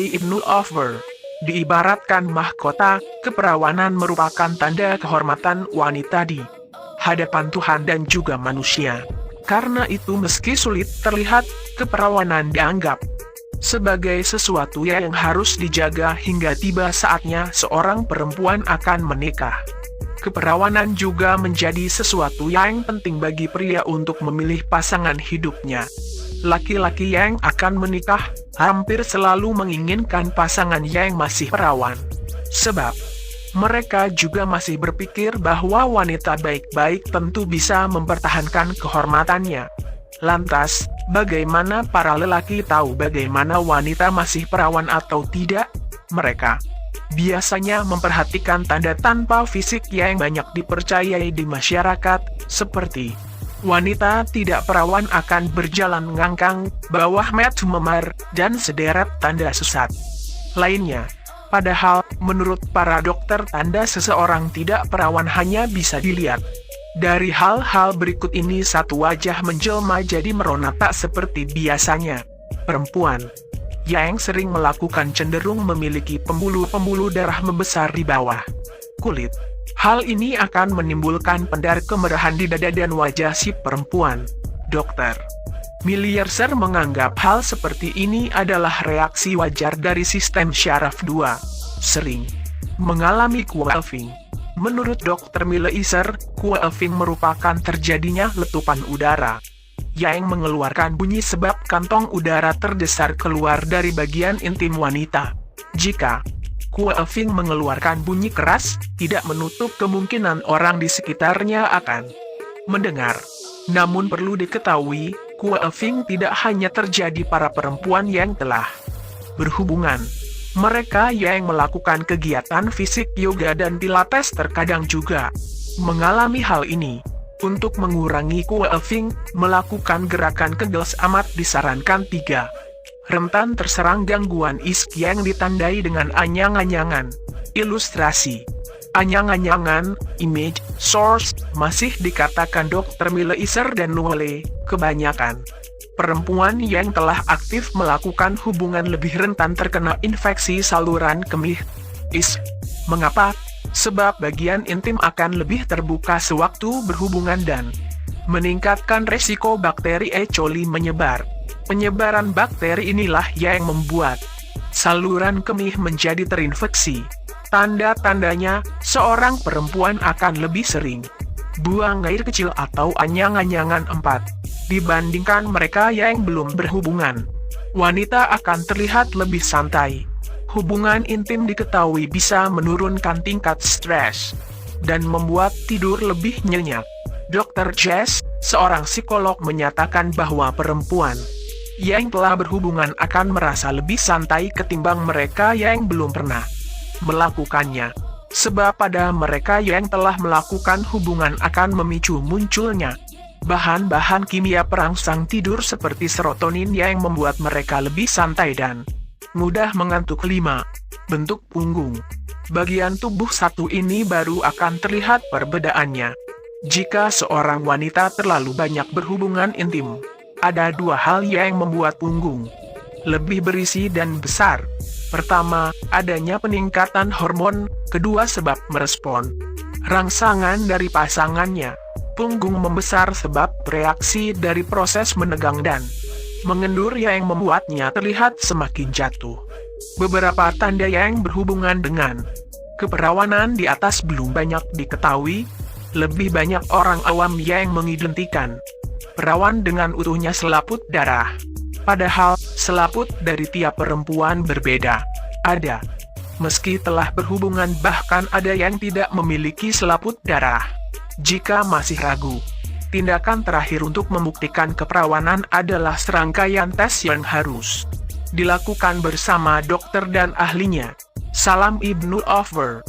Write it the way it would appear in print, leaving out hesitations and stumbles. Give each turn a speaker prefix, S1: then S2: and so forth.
S1: Ibnu Offer. Diibaratkan mahkota, keperawanan merupakan tanda kehormatan wanita di hadapan Tuhan dan juga manusia. Karena itu meski sulit terlihat, keperawanan dianggap sebagai sesuatu yang harus dijaga hingga tiba saatnya seorang perempuan akan menikah. Keperawanan juga menjadi sesuatu yang penting bagi pria untuk memilih pasangan hidupnya. Laki-laki yang akan menikah hampir selalu menginginkan pasangan yang masih perawan. Sebab mereka juga masih berpikir bahwa wanita baik-baik tentu bisa mempertahankan kehormatannya. Lantas, bagaimana para lelaki tahu bagaimana wanita masih perawan atau tidak? Mereka biasanya memperhatikan tanda tanpa fisik yang banyak dipercayai di masyarakat, seperti wanita tidak perawan akan berjalan ngangkang, bawah metu memar, dan sederet tanda sesat lainnya. Padahal, menurut para dokter tanda seseorang tidak perawan hanya bisa dilihat dari hal-hal berikut ini. Satu, wajah menjelma jadi merona tak seperti biasanya. Perempuan yang sering melakukan cenderung memiliki pembuluh-pembuluh darah membesar di bawah kulit. Hal ini akan menimbulkan pendar kemerahan di dada dan wajah si perempuan. Dr. Millierser menganggap hal seperti ini adalah reaksi wajar dari sistem syaraf 2. Sering mengalami quelving. Menurut Dr. Millierser, quelving merupakan terjadinya letupan udara yang mengeluarkan bunyi sebab kantong udara terdesar keluar dari bagian intim wanita. Jika quelving mengeluarkan bunyi keras, tidak menutup kemungkinan orang di sekitarnya akan mendengar. Namun perlu diketahui, quelving tidak hanya terjadi para perempuan yang telah berhubungan. Mereka yang melakukan kegiatan fisik yoga dan pilates terkadang juga mengalami hal ini. Untuk mengurangi quelving, melakukan gerakan Kegel amat disarankan. 3. Rentan terserang gangguan ISK yang ditandai dengan anyang-anyangan. Ilustrasi. Anyang-anyangan, image, source, masih dikatakan Dr. Millierser dan Nuole, kebanyakan perempuan yang telah aktif melakukan hubungan lebih rentan terkena infeksi saluran kemih, ISK. Mengapa? Sebab bagian intim akan lebih terbuka sewaktu berhubungan dan meningkatkan resiko bakteri E. coli menyebar. Penyebaran bakteri inilah yang membuat saluran kemih menjadi terinfeksi. Tanda-tandanya, seorang perempuan akan lebih sering buang air kecil atau anyang-anyangan. 4. Dibandingkan mereka yang belum berhubungan, wanita akan terlihat lebih santai. Hubungan intim diketahui bisa menurunkan tingkat stres dan membuat tidur lebih nyenyak. Dr. Jess, seorang psikolog, menyatakan bahwa perempuan yang telah berhubungan akan merasa lebih santai ketimbang mereka yang belum pernah melakukannya. Sebab pada mereka yang telah melakukan hubungan akan memicu munculnya bahan-bahan kimia perangsang tidur seperti serotonin yang membuat mereka lebih santai dan mudah mengantuk. 5. Bentuk punggung. Bagian tubuh satu ini baru akan terlihat perbedaannya. Jika seorang wanita terlalu banyak berhubungan intim, ada dua hal yang membuat punggung lebih berisi dan besar. Pertama, adanya peningkatan hormon. Kedua, sebab merespon rangsangan dari pasangannya. Punggung membesar sebab reaksi dari proses menegang dan mengendur yang membuatnya terlihat semakin jatuh. Beberapa tanda yang berhubungan dengan keperawanan di atas belum banyak diketahui. Lebih banyak orang awam yang mengidentikan perawan dengan utuhnya selaput darah. Padahal, selaput dari tiap perempuan berbeda. Ada meski telah berhubungan, bahkan ada yang tidak memiliki selaput darah. Jika masih ragu, tindakan terakhir untuk membuktikan keperawanan adalah serangkaian tes yang harus dilakukan bersama dokter dan ahlinya. Salam Ibnu Offer.